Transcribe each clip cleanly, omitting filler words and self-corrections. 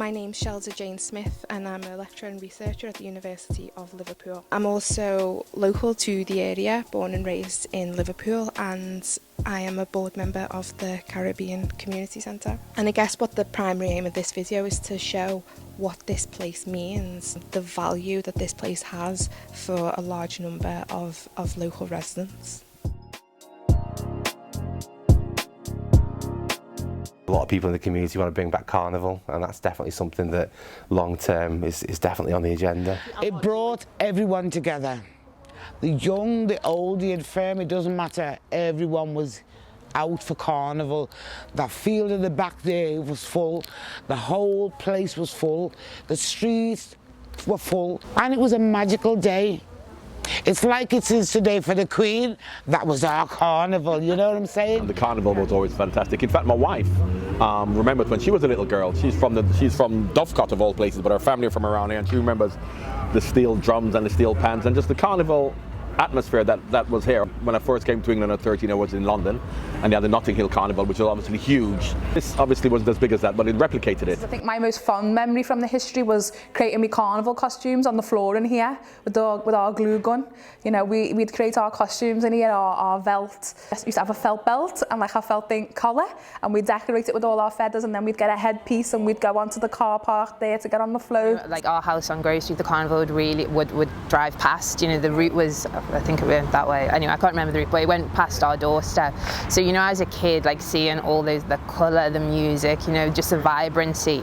My name's Shelda Jane Smith and I'm a lecturer and researcher at the University of Liverpool. I'm also local to the area, born and raised in Liverpool, and I am a board member of the Caribbean Community Centre. And I guess what the primary aim of this video is to show what this place means, the value that this place has for a large number of local residents. A lot of people in the community want to bring back Carnival, and that's definitely something that long term is definitely on the agenda. It brought everyone together. The young, the old, the infirm, it doesn't matter. Everyone was out for Carnival. That field in the back there was full. The whole place was full. The streets were full. And it was a magical day. It's like it is today for the Queen. That was our Carnival, you know what I'm saying? The Carnival was always fantastic. In fact, my wife remembers when she was a little girl. She's from Dovecot of all places, but her family are from around here, and she remembers the steel drums and the steel pans and just the Carnival atmosphere that was here. When I first came to England at 13, I was in London, and they had the Notting Hill Carnival, which was obviously huge. This obviously wasn't as big as that, but it replicated it. I think my most fond memory from the history was creating me carnival costumes on the floor in here with our glue gun. You know, we'd create our costumes in here, our belt. We used to have a felt belt and like a felt collar, and we'd decorate it with all our feathers, and then we'd get a headpiece and we'd go onto the car park there to get on the float. Like our house on Grove Street, the Carnival would drive past. You know, the route was, I think it went that way. Anyway, I can't remember the route, but it went past our doorstep. So, you know, as a kid, like seeing all those, the colour, the music, you know, just the vibrancy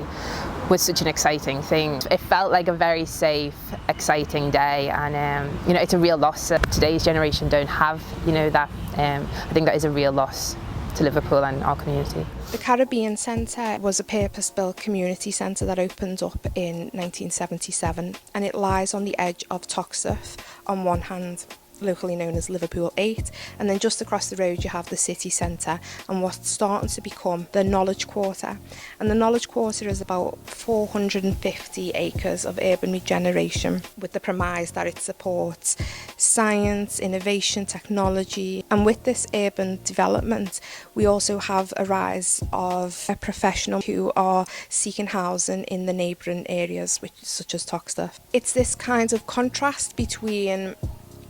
was such an exciting thing. It felt like a very safe, exciting day, and you know, it's a real loss. Today's generation don't have, you know, that. I think that is a real loss to Liverpool and our community. The Caribbean Centre was a purpose-built community centre that opened up in 1977, and it lies on the edge of Toxteth on one hand, locally known as Liverpool 8, and then just across the road you have the city centre and what's starting to become the Knowledge Quarter. And the Knowledge Quarter is about 450 acres of urban regeneration, with the premise that it supports science, innovation, technology. And with this urban development, we also have a rise of professionals who are seeking housing in the neighbouring areas, such as Toxteth. It's this kind of contrast between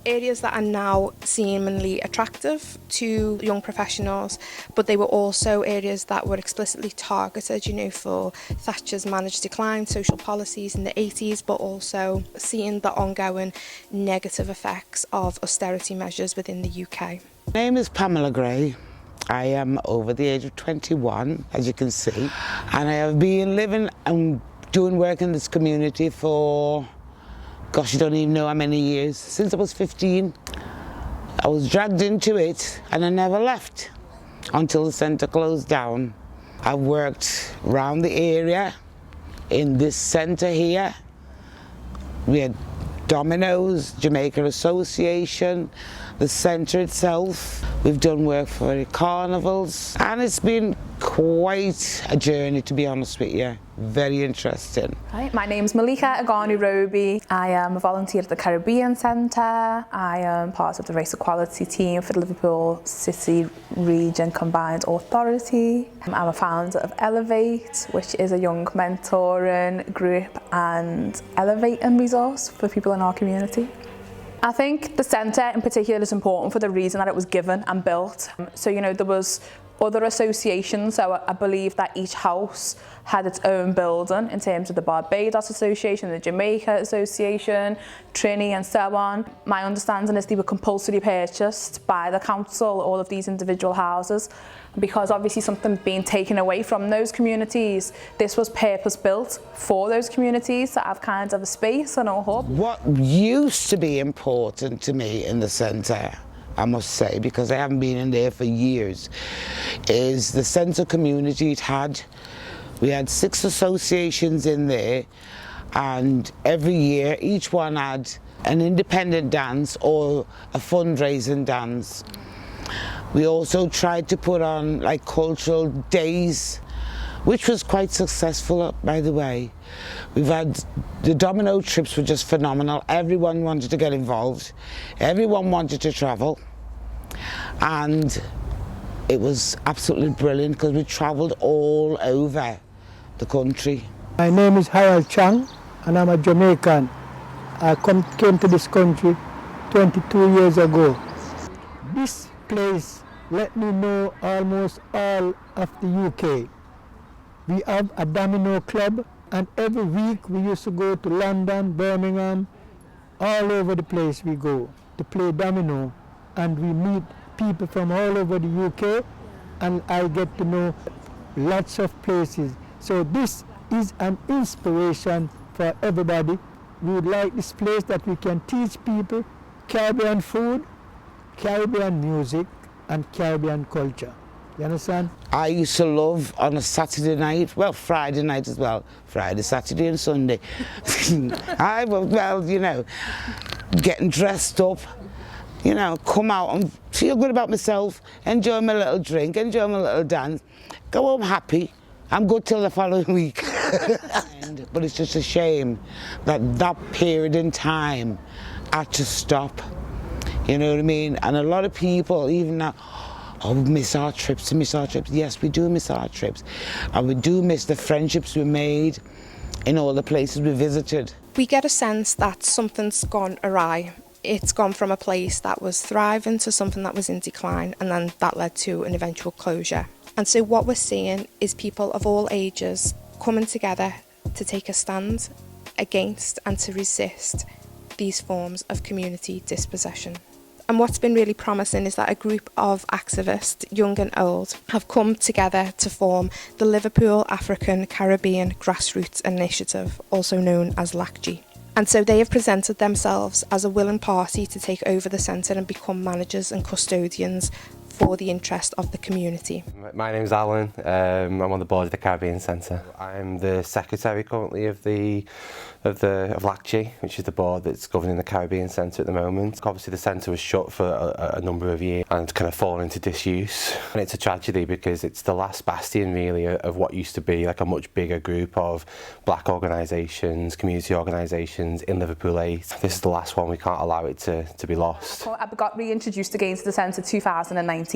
areas that are now seemingly attractive to young professionals, but they were also areas that were explicitly targeted, you know, for Thatcher's managed decline, social policies in the 80s, but also seeing the ongoing negative effects of austerity measures within the UK. My name is Pamela Gray. I am over the age of 21, as you can see, and I have been living and doing work in this community for, gosh, I don't even know how many years, since I was 15. I was dragged into it and I never left until the centre closed down. I've worked around the area in this centre here. We had Domino's, Jamaica Association, the centre itself. We've done work for the carnivals, and it's been quite a journey, to be honest with you. Very interesting. Hi, my name's Malika Agani-Roby. I am a volunteer at the Caribbean Centre. I am part of the race equality team for the Liverpool City Region Combined Authority. I'm a founder of Elevate, which is a young mentoring group and elevating resource for people in our community. I think the centre in particular is important for the reason that it was given and built. So, you know, there was other associations, so I believe that each house had its own building in terms of the Barbados Association, the Jamaica Association, Trini and so on. My understanding is they were compulsory purchased by the council, all of these individual houses, because obviously something being taken away from those communities. This was purpose built for those communities to have kind of a space and a hub. What used to be important to me in the centre, I must say, because I haven't been in there for years, is the sense of community it had. We had 6 associations in there, and every year each one had an independent dance or a fundraising dance. We also tried to put on like cultural days, which was quite successful, by the way. We've had the domino trips were just phenomenal. Everyone wanted to get involved. Everyone wanted to travel. And it was absolutely brilliant because we travelled all over the country. My name is Harold Chang and I'm a Jamaican. I came to this country 22 years ago. This place let me know almost all of the UK. We have a domino club, and every week we used to go to London, Birmingham, all over the place we go to play domino, and we meet people from all over the UK, and I get to know lots of places. So this is an inspiration for everybody. We would like this place that we can teach people Caribbean food, Caribbean music, and Caribbean culture. You understand? I used to love on a Saturday night, well, Friday night as well, Friday, Saturday and Sunday. I was, well, you know, getting dressed up, you know, come out and feel good about myself, enjoy my little drink, enjoy my little dance, go home happy. I'm good till the following week. But it's just a shame that that period in time had to stop. You know what I mean? And a lot of people, even now, oh, we miss our trips, we miss our trips. Yes, we do miss our trips. And we do miss the friendships we made in all the places we visited. We get a sense that something's gone awry. It's gone from a place that was thriving to something that was in decline, and then that led to an eventual closure. And so what we're seeing is people of all ages coming together to take a stand against and to resist these forms of community dispossession. And what's been really promising is that a group of activists, young and old, have come together to form the Liverpool African Caribbean Grassroots Initiative, also known as LACG. And so they have presented themselves as a willing party to take over the centre and become managers and custodians for the interest of the community. My name's Alan. I'm on the board of the Caribbean Centre. I'm the secretary currently of LACG, which is the board that's governing the Caribbean Centre at the moment. Obviously the centre was shut for a number of years and kind of fallen into disuse. And it's a tragedy because it's the last bastion really of what used to be like a much bigger group of black organisations, community organisations in Liverpool 8. This is the last one. We can't allow it to be lost. I got reintroduced again to the centre 2019,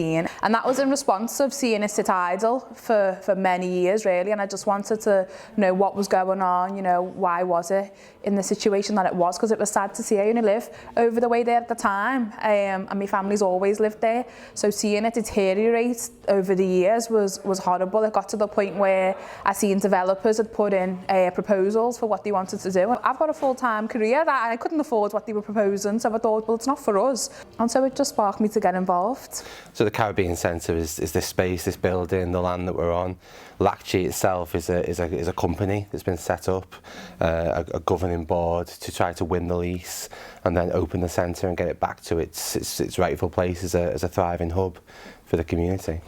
and that was in response of seeing it sit idle for many years really, and I just wanted to know what was going on, you know, why was it in the situation that it was, because it was sad to see. I only live over the way there at the time, and my family's always lived there, so seeing it deteriorate over the years was horrible. It got to the point where I seen developers had put in proposals for what they wanted to do. I've got a full-time career that I couldn't afford what they were proposing, so I thought, well, it's not for us, and so it just sparked me to get involved. So the Caribbean Centre is this space, this building, the land that we're on. LACG itself is a company that's been set up, a governing board to try to win the lease and then open the centre and get it back to its rightful place as a thriving hub for the community.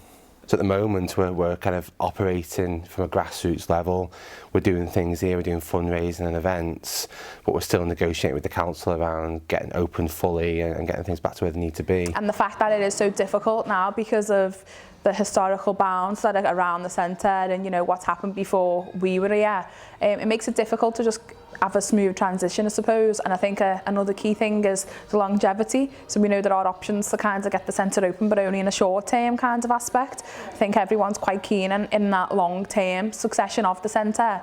So at the moment we're kind of operating from a grassroots level. We're doing things here, we're doing fundraising and events, but we're still negotiating with the council around getting open fully and getting things back to where they need to be. And the fact that it is so difficult now because of the historical bounds that are around the centre and, you know, what's happened before we were here, it makes it difficult to just have a smooth transition, I suppose. And I think another key thing is the longevity. So we know there are options to kind of get the centre open, but only in a short-term kind of aspect. I think everyone's quite keen in that long-term succession of the centre.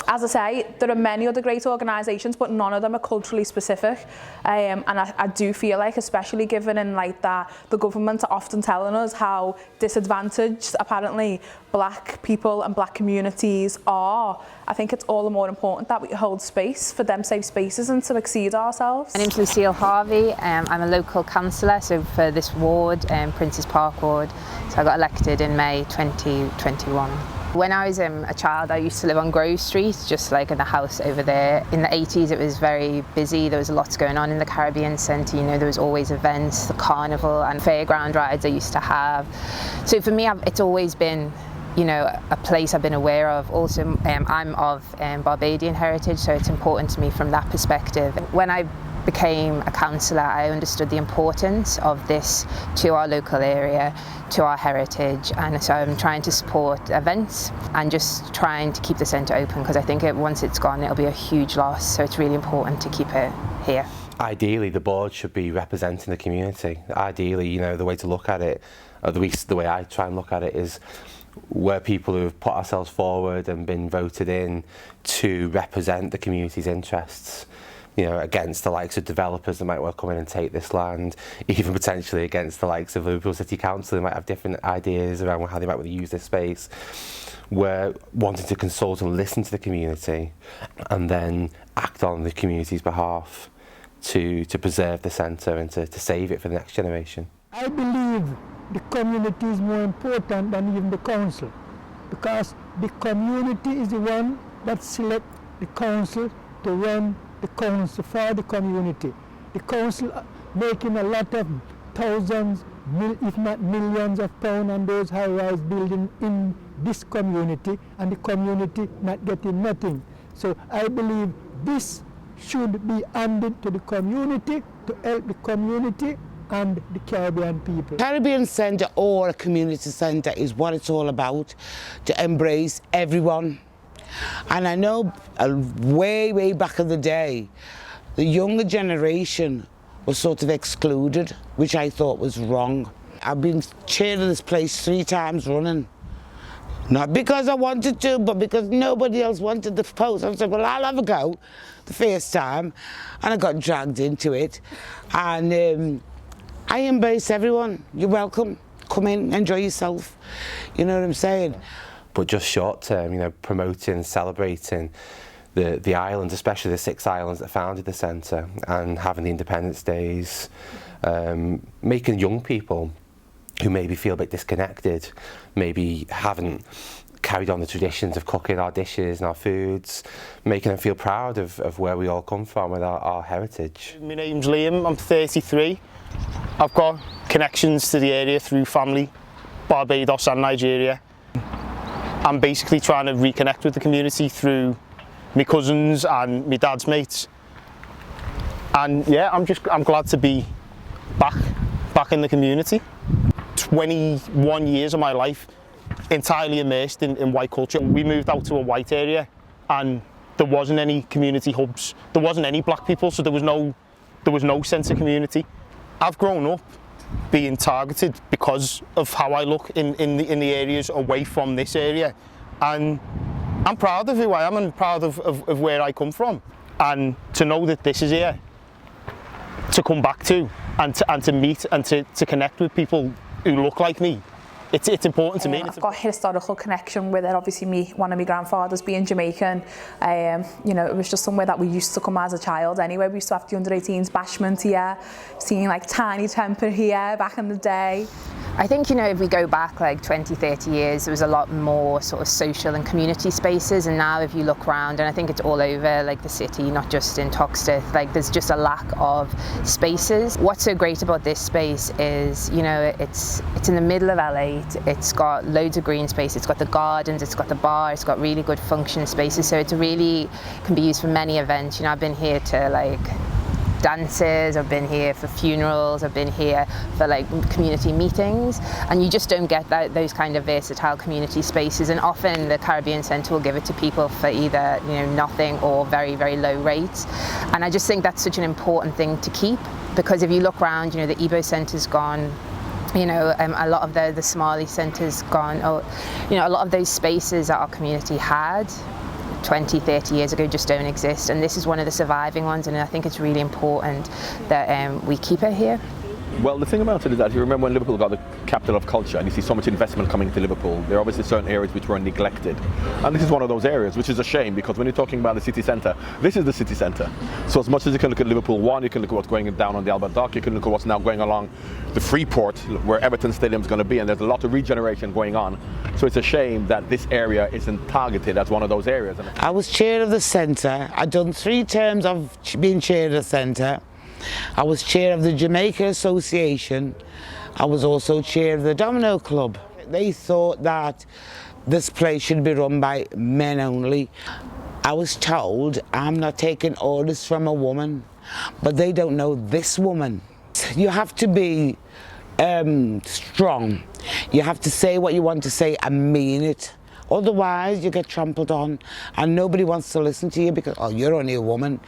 As I say, there are many other great organisations, but none of them are culturally specific. And I do feel like, especially given in like that, the government are often telling us how disadvantaged apparently black people and black communities are. I think it's all the more important that we hold space for them safe spaces and to exceed ourselves. My name's Lucille Harvey. I'm a local councillor, so for this ward, Princes Park ward. So I got elected in May 2021. When I was a child, I used to live on Grove Street, just like in a house over there. In the 80s, it was very busy. There was lots going on in the Caribbean Centre. You know, there was always events, the carnival and fairground rides I used to have. So for me, it's always been, you know, a place I've been aware of. Also, I'm of Barbadian heritage, so it's important to me from that perspective. When I became a councillor, I understood the importance of this to our local area, to our heritage, and so I'm trying to support events and just trying to keep the centre open, because I think once it's gone it'll be a huge loss, so it's really important to keep it here. Ideally the board should be representing the community. Ideally, you know, the way to look at it, or the way I try and look at it is we're people who have put ourselves forward and been voted in to represent the community's interests, you know, against the likes of developers that might well come in and take this land, even potentially against the likes of Liverpool City Council, who might have different ideas around how they might want to use this space. We're wanting to consult and listen to the community and then act on the community's behalf to preserve the centre and to save it for the next generation. I believe the community is more important than even the council, because the community is the one that select the council to run the council for the community. The council making a lot of thousands, if not millions of pounds on those high-rise buildings in this community, and the community not getting nothing. So I believe this should be handed to the community to help the community and the Caribbean people. Caribbean Centre, or a community centre, is what it's all about, to embrace everyone. And I know way back in the day, the younger generation was sort of excluded, which I thought was wrong. I've been chair of this place 3 times running. Not because I wanted to, but because nobody else wanted the post. I said, well, I'll have a go the first time, and I got dragged into it. And I embrace everyone. You're welcome. Come in, enjoy yourself. You know what I'm saying? But just short term, you know, promoting, celebrating the islands, especially the 6 islands that founded the centre, and having the Independence Days, making young people who maybe feel a bit disconnected, maybe haven't carried on the traditions of cooking our dishes and our foods, making them feel proud of where we all come from and our heritage. My name's Liam, I'm 33. I've got connections to the area through family, Barbados and Nigeria. I'm basically trying to reconnect with the community through my cousins and my dad's mates. And yeah, I'm glad to be back in the community. 21 years of my life entirely immersed in white culture. We moved out to a white area and there wasn't any community hubs. There wasn't any black people, so there was no sense of community. I've grown up being targeted because of how I look in the areas away from this area, and I'm proud of who I am and proud of where I come from, and to know that this is here to come back to and to meet and to connect with people who look like me. It's important to me. I've got a historical connection with it. Obviously, one of my grandfathers being Jamaican, you know, it was just somewhere that we used to come as a child anyway. We used to have the under-18s bashment here, seeing like Tiny Temper here back in the day. I think, you know, if we go back like 20, 30 years, there was a lot more sort of social and community spaces, and now if you look around, and I think it's all over like the city, not just in Toxteth, like there's just a lack of spaces. What's so great about this space is, you know, it's in the middle of LA, it's got loads of green space, it's got the gardens, it's got the bar, it's got really good function spaces, so it really can be used for many events. You know, I've been here to like dances, I've been here for funerals, I've been here for like community meetings, and you just don't get those kind of versatile community spaces, and often the Caribbean Centre will give it to people for either, you know, nothing or very, very low rates. And I just think that's such an important thing to keep, because if you look around, you know, the Igbo Centre's gone, you know, a lot of the Somali Centre's gone, or, you know, a lot of those spaces that our community had 20, 30 years ago just don't exist, and this is one of the surviving ones, and I think it's really important that we keep it here. Well, the thing about it is that you remember when Liverpool got the capital of culture and you see so much investment coming to Liverpool, there are obviously certain areas which were neglected. And this is one of those areas, which is a shame, because when you're talking about the city centre, this is the city centre. So as much as you can look at Liverpool 1, you can look at what's going down on the Albert Dock, you can look at what's now going along the Freeport, where Everton Stadium is going to be, and there's a lot of regeneration going on. So it's a shame that this area isn't targeted as one of those areas. I was chair of the centre. I'd done 3 terms of being chair of the centre. I was chair of the Jamaica Association. I was also chair of the Domino Club. They thought that this place should be run by men only. I was told I'm not taking orders from a woman, but they don't know this woman. You have to be strong. You have to say what you want to say and mean it. Otherwise, you get trampled on, and nobody wants to listen to you because, oh, you're only a woman.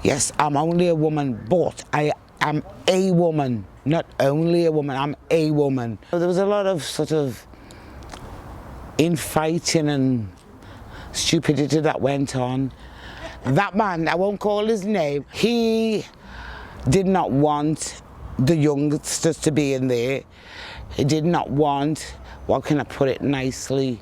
Yes, I'm only a woman, but I am a woman, not only a woman, I'm a woman. There was a lot of sort of infighting and stupidity that went on. That man, I won't call his name, he did not want the youngsters to be in there. He did not want, what can I put it nicely,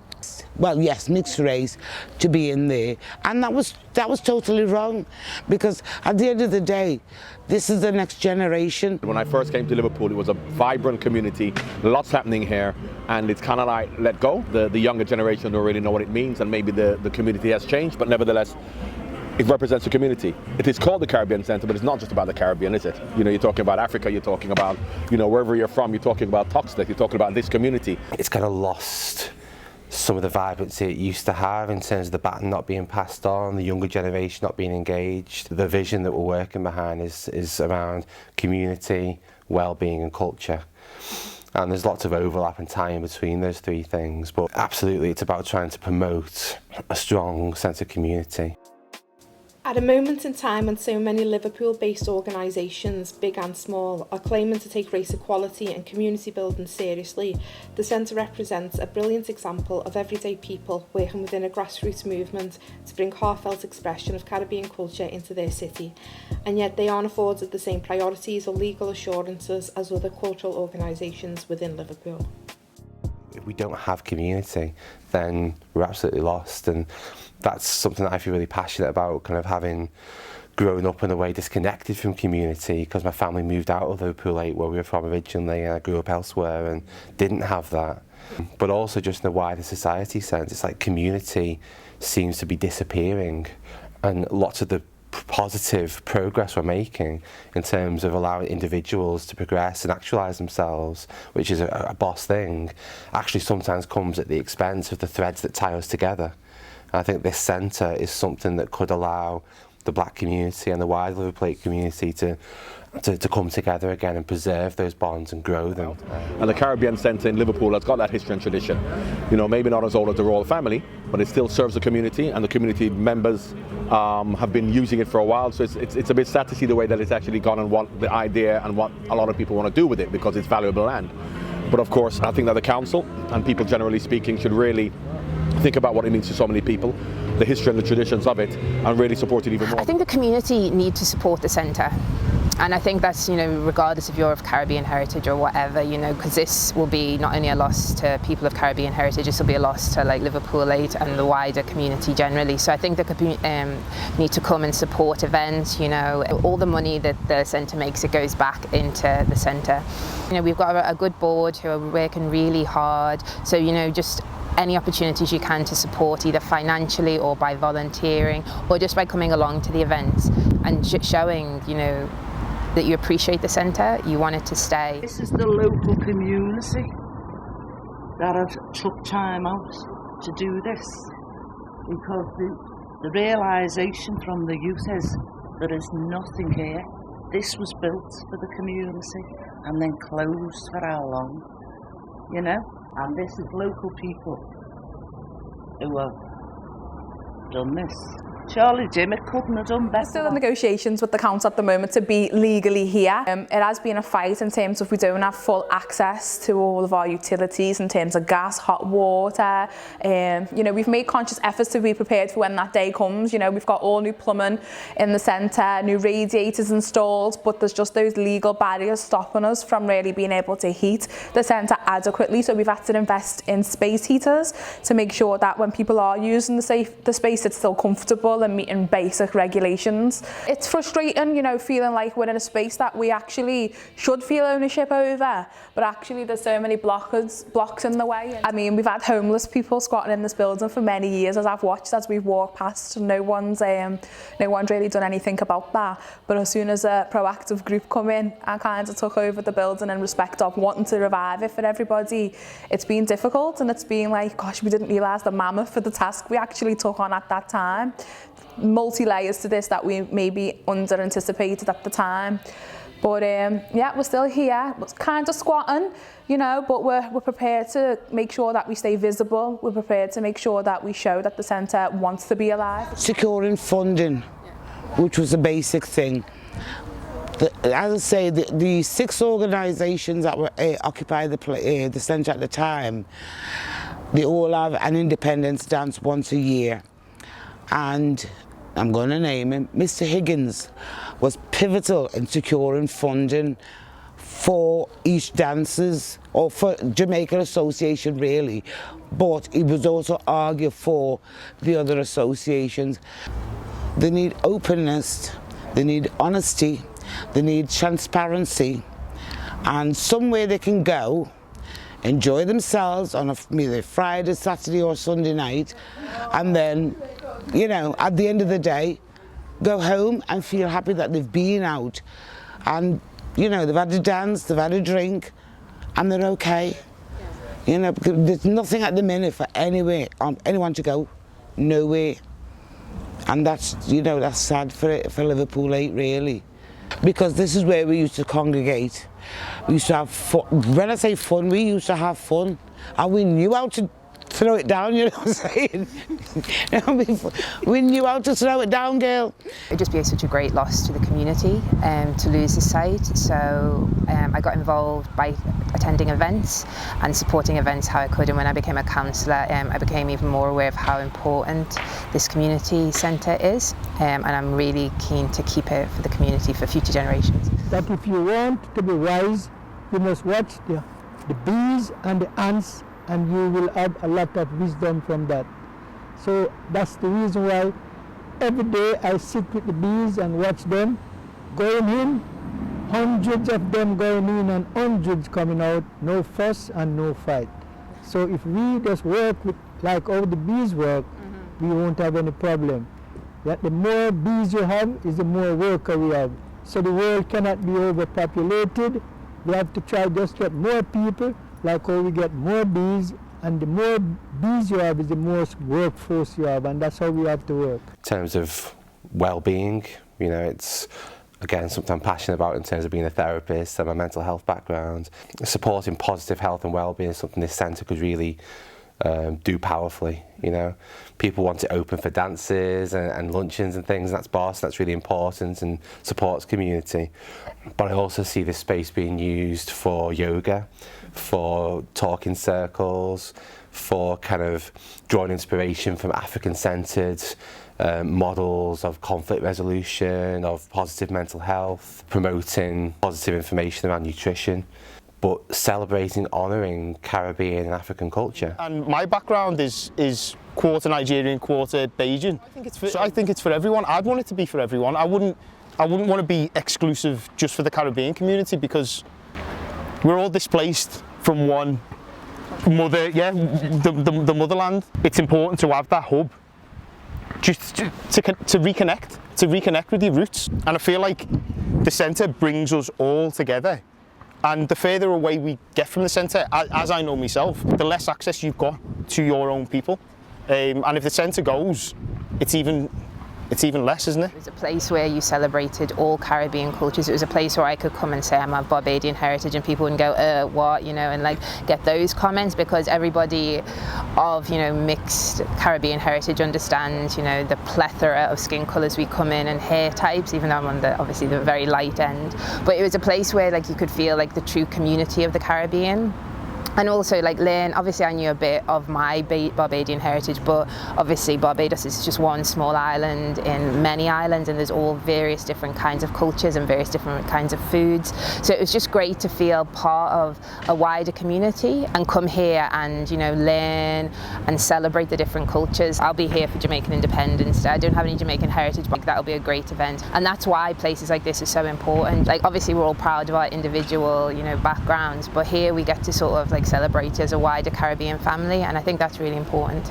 well, yes, mixed race to be in there, and that was totally wrong, because at the end of the day, this is the next generation. When I first came to Liverpool, it was a vibrant community, lots happening here, and it's kind of like let go. The younger generation don't really know what it means, and maybe the community has changed, but nevertheless, it represents a community. It is called the Caribbean Centre, but it's not just about the Caribbean, is it? You know, you're talking about Africa, you're talking about, you know, wherever you're from, you're talking about Toxteth, you're talking about this community. It's kind of lost some of the vibrancy it used to have in terms of the baton not being passed on, the younger generation not being engaged. The vision that we're working behind is around community, well-being and culture. And there's lots of overlap and tie-in between those three things, but absolutely it's about trying to promote a strong sense of community. At a moment in time when so many Liverpool-based organisations, big and small, are claiming to take race equality and community building seriously, the centre represents a brilliant example of everyday people working within a grassroots movement to bring heartfelt expression of Caribbean culture into their city, and yet they aren't afforded the same priorities or legal assurances as other cultural organisations within Liverpool. If we don't have community, then we're absolutely lost, and that's something that I feel really passionate about, kind of having grown up in a way disconnected from community, because my family moved out of Liverpool 8 where we were from originally, and I grew up elsewhere and didn't have that. But also just in a wider society sense, it's like community seems to be disappearing, and lots of the positive progress we're making in terms of allowing individuals to progress and actualise themselves, which is a boss thing, actually sometimes comes at the expense of the threads that tie us together. And I think this centre is something that could allow the black community and the wider Liverpool community to come together again and preserve those bonds and grow them. And the Caribbean Centre in Liverpool has got that history and tradition. You know, maybe not as old as the royal family, but it still serves the community, and the community members have been using it for a while. So it's a bit sad to see the way that it's actually gone and what the idea and what a lot of people want to do with it, because it's valuable land. But of course, I think that the council and people generally speaking should really think about what it means to so many people, the history and the traditions of it, and really support it even more. I think the community need to support the centre. And I think that's, you know, regardless if you're of Caribbean heritage or whatever, you know, because this will be not only a loss to people of Caribbean heritage, this will be a loss to like Liverpool 8 and the wider community generally. So I think the need to come and support events, you know, all the money that the centre makes, it goes back into the centre. You know, we've got a good board who are working really hard. So, you know, just any opportunities you can to support, either financially or by volunteering, or just by coming along to the events and showing, you know, that you appreciate the centre, you want it to stay. This is the local community that have took time out to do this, because the realisation from the youth is there is nothing here. This was built for the community and then closed for how long, you know? And this is local people who have done this. Charlie Dimmock couldn't have done better. We're still in negotiations with the council at the moment to be legally here. It has been a fight in terms of we don't have full access to all of our utilities in terms of gas, hot water. You know, we've made conscious efforts to be prepared for when that day comes. You know, we've got all new plumbing in the centre, new radiators installed, but there's just those legal barriers stopping us from really being able to heat the centre adequately. So we've had to invest in space heaters to make sure that when people are using the space, it's still comfortable and meeting basic regulations. It's frustrating, you know, feeling like we're in a space that we actually should feel ownership over, but actually there's so many blocks in the way. I mean, we've had homeless people squatting in this building for many years, as I've watched as we've walked past. No one's really done anything about that. But as soon as a proactive group come in and kind of took over the building in respect of wanting to revive it for everybody, it's been difficult, and it's been like, gosh, we didn't realise the mammoth for the task we actually took on at that time. Multi-layers to this that we maybe under-anticipated at the time. But yeah, we're still here, we're kind of squatting, you know, but we're prepared to make sure that we stay visible. We're prepared to make sure that we show that the centre wants to be alive. Securing funding, which was a basic thing. As I say, the 6 organisations that were occupy the centre at the time, They all have an independence dance once a year, and I'm going to name him. Mr. Higgins was pivotal in securing funding for each dancers, or for Jamaica Association really, but he was also arguing for the other associations. They need openness, they need honesty, they need transparency, and somewhere they can go, enjoy themselves on either Friday, Saturday or Sunday night, and then, you know, at the end of the day, go home and feel happy that they've been out, and you know, they've had a dance, they've had a drink, and they're okay. You know, because there's nothing at the minute for anyone to go nowhere. And that's, you know, that's sad for Liverpool 8 really. Because this is where we used to congregate. We used to have fun. When I say fun, we used to have fun. And we knew how to throw it down, you know what I'm saying? We knew how to throw it down, girl. It'd just be such a great loss to the community to lose the site. So I got involved by attending events and supporting events how I could. And when I became a councillor, I became even more aware of how important this community centre is. And I'm really keen to keep it for the community for future generations. That if you want to be wise, you must watch the bees and the ants, and you will have a lot of wisdom from that. So that's the reason why every day I sit with the bees and watch them going in, hundreds of them going in and hundreds coming out, no fuss and no fight. So if we just work with like all the bees work, we won't have any problem. That the more bees you have is the more worker we have. So the world cannot be overpopulated. We have to try just get more people, like how we get more bees, and the more bees you have is the more workforce you have, and that's how we have to work. In terms of well-being, you know, it's again something I'm passionate about in terms of being a therapist and my mental health background. Supporting positive health and well-being is something this centre could really do powerfully. You know, people want it open for dances and luncheons and things, and that's boss, that's really important and supports community. But I also see this space being used for yoga, for talking circles, for kind of drawing inspiration from African-centred models of conflict resolution, of positive mental health, promoting positive information around nutrition, but celebrating, honouring Caribbean and African culture. And my background is quarter Nigerian, quarter Bajan. I think it's for everyone. I'd want it to be for everyone. I wouldn't want to be exclusive just for the Caribbean community, because we're all displaced from one mother, the motherland. It's important to have that hub, just to reconnect with your roots. And I feel like the centre brings us all together. And the further away we get from the centre, as I know myself, the less access you've got to your own people. And if the centre goes, it's even less, isn't it? It was a place where you celebrated all Caribbean cultures. It was a place where I could come and say I'm of Barbadian heritage, and people wouldn't go, what, you know, and like get those comments, because everybody of, you know, mixed Caribbean heritage understands, you know, the plethora of skin colours we come in and hair types, even though I'm on obviously the very light end. But it was a place where like you could feel like the true community of the Caribbean. And also like learn, obviously I knew a bit of my Barbadian heritage, but obviously Barbados is just one small island in many islands, and there's all various different kinds of cultures and various different kinds of foods. So it was just great to feel part of a wider community and come here and, you know, learn and celebrate the different cultures. I'll be here for Jamaican Independence Day. I don't have any Jamaican heritage, but that'll be a great event. And that's why places like this are so important. Like obviously we're all proud of our individual, you know, backgrounds, but here we get to sort of like celebrate as a wider Caribbean family, and I think that's really important.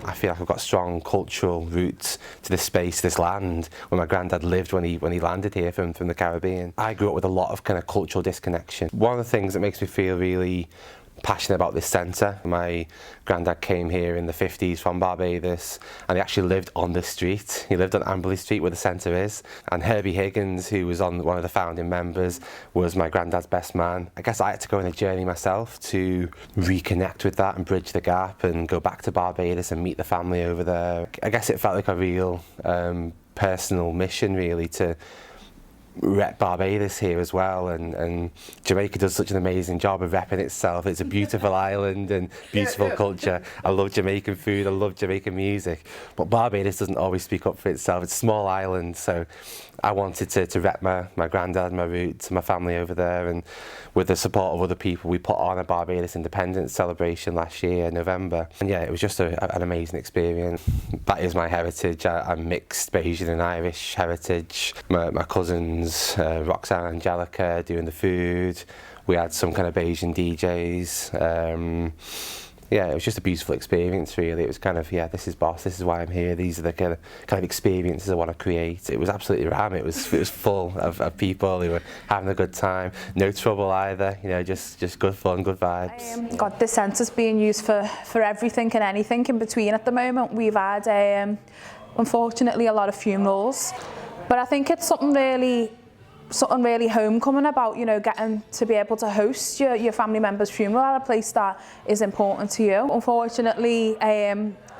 I feel like I've got strong cultural roots to this space, this land, where my granddad lived when he landed here from the Caribbean. I grew up with a lot of kind of cultural disconnection. One of the things that makes me feel really passionate about this centre, my granddad came here in the 50s from Barbados, and he actually lived on this street. He lived on Amberley Street where the centre is, and Herbie Higgins, who was one of the founding members, was my granddad's best man. I guess I had to go on a journey myself to reconnect with that and bridge the gap and go back to Barbados and meet the family over there. I guess it felt like a real personal mission really to rep Barbados here as well, and Jamaica does such an amazing job of repping itself. It's a beautiful island and beautiful culture. I love Jamaican food, I love Jamaican music, but Barbados doesn't always speak up for itself. It's a small island, so I wanted to rep my granddad, my roots, my family over there, and with the support of other people, we put on a Barbados independence celebration last year in November. And yeah, it was just an amazing experience. That is my heritage. I'm mixed Bayesian and Irish heritage. My cousins, Roxanne and Angelica, doing the food. We had some kind of Bayesian DJs. Yeah, it was just a beautiful experience, really. It was kind of, yeah, this is boss, this is why I'm here, these are the kind of experiences I want to create. It was absolutely ram. It was full of people who were having a good time, no trouble either, you know, just good fun, good vibes. God, this centre's being used for everything and anything in between at the moment. We've had, unfortunately, a lot of funerals, but I think it's something really homecoming about, you know, getting to be able to host your family member's funeral at a place that is important to you. Unfortunately,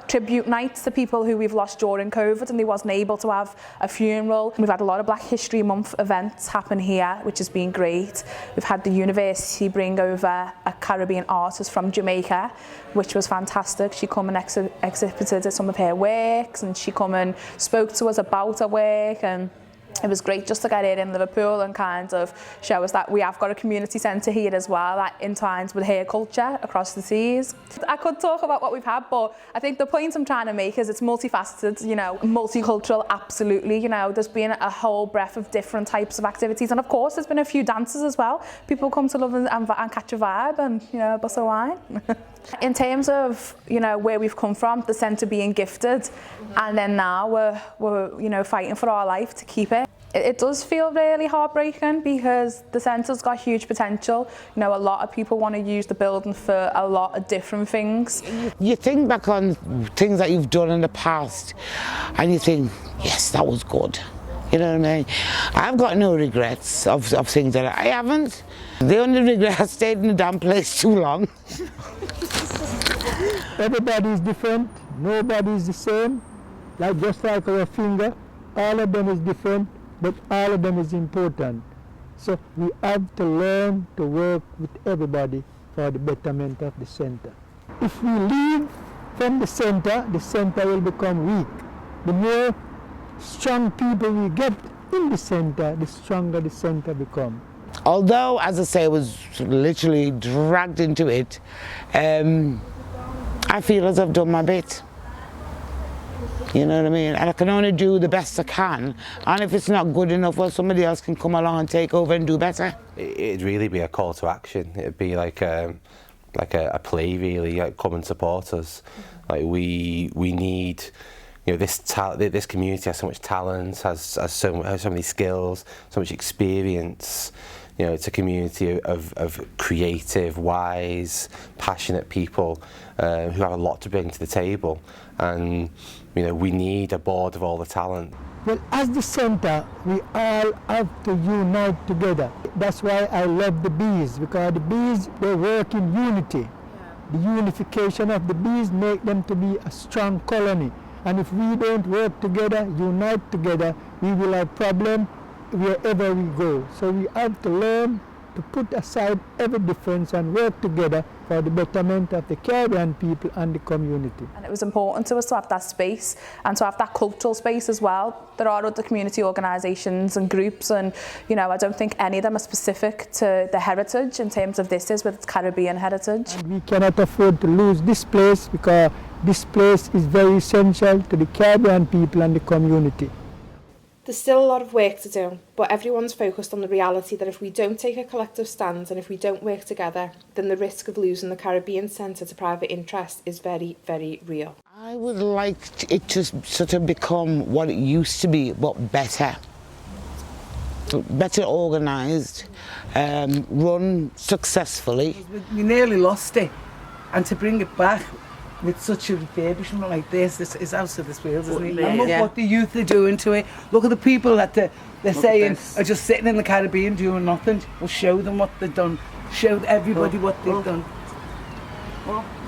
tribute nights to people who we've lost during COVID and they wasn't able to have a funeral. We've had a lot of Black History Month events happen here, which has been great. We've had the university bring over a Caribbean artist from Jamaica, which was fantastic. She come and exhibited some of her works, and she come and spoke to us about her work, and it was great just to get here in Liverpool and kind of show us that we have got a community centre here as well that entwines with hair culture across the seas. I could talk about what we've had, but I think the point I'm trying to make is it's multifaceted, you know, multicultural, absolutely. You know, there's been a whole breadth of different types of activities, and of course there's been a few dances as well. People come to love and catch a vibe and, you know, a bus of wine. In terms of, you know, where we've come from, the centre being gifted, and then now we're you know, fighting for our life to keep it. It does feel really heartbreaking because the centre's got huge potential. You know, a lot of people want to use the building for a lot of different things. You think back on things that you've done in the past and you think, yes, that was good. You know what I mean? I've got no regrets of things that I haven't. The only regret, I stayed in the damn place too long. Everybody is different, nobody is the same. Just like our finger, all of them is different, but all of them is important. So we have to learn to work with everybody for the betterment of the centre. If we leave from the centre will become weak. The more strong people we get in the centre, the stronger the centre becomes. Although, as I say, I was literally dragged into it, I feel as I've done my bit. You know what I mean? And I can only do the best I can, and if it's not good enough, well, somebody else can come along and take over and do better. It'd really be a call to action. It'd be like a play, really. Like, come and support us. Like we need, you know, this community has so much talent, has so many skills, so much experience. You know, it's a community of creative, wise, passionate people who have a lot to bring to the table, and you know, we need a board of all the talent. Well, as the centre, we all have to unite together. That's why I love the bees, because the bees, they work in unity. The unification of the bees make them to be a strong colony. And if we don't work together, unite together, we will have problems wherever we go. So we have to learn to put aside every difference and work together for the betterment of the Caribbean people and the community. And it was important to us to have that space and to have that cultural space as well. There are other community organisations and groups, and you know, I don't think any of them are specific to the heritage in terms of this is with its Caribbean heritage. And we cannot afford to lose this place because this place is very essential to the Caribbean people and the community. There's still a lot of work to do, but everyone's focused on the reality that if we don't take a collective stand and if we don't work together, then the risk of losing the Caribbean Centre to private interest is very, very real. I would like it to sort of become what it used to be, but better. Better organised, run successfully. We nearly lost it, and to bring it back with such a refurbishment like this is out of this world, isn't it? And look what the youth are doing to it. Look at the people that they're saying are just sitting in the Caribbean doing nothing. We'll show them what they've done. Show everybody what they've done.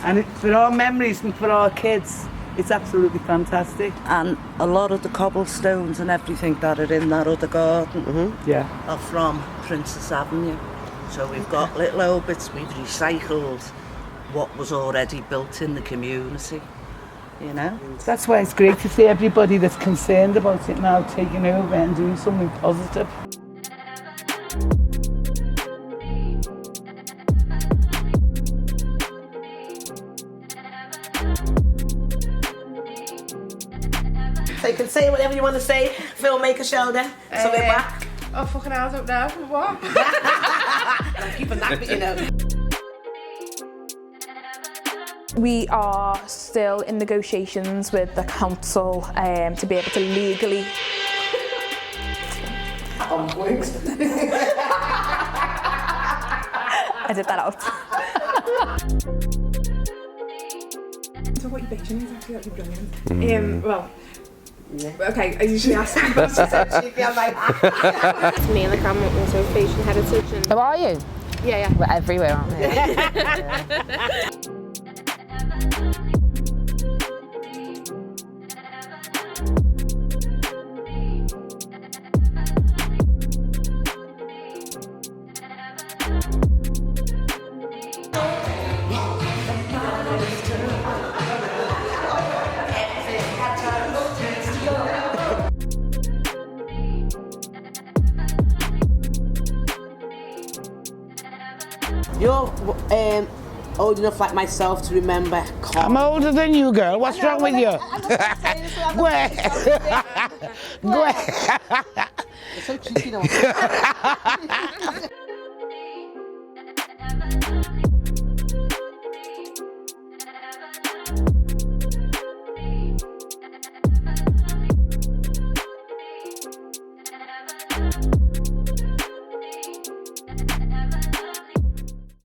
And for our memories and for our kids, It's absolutely fantastic. And a lot of the cobblestones and everything that are in that other garden Yeah. are from Princess Avenue. So we've got little old bits, we've recycled what was already built in the community, you know. That's why it's great to see everybody that's concerned about it now taking over and doing something positive. So you can say whatever you want to say, filmmaker shoulder, so we're back. Oh, fucking hell, I don't know. What? I'm keeping that bit, you know. We are still in negotiations with the council to be able to legally... I did that out. So what your bitching is actually brilliant. Well, okay, I usually ask people to say she'd be on my back. It's me and the camera also Asian heritage. And How are you? yeah. We're everywhere, aren't we? You're old enough like myself to remember. I'm older than you, girl. What's wrong with you? Go ahead. Go ahead. You're so cheeky, though.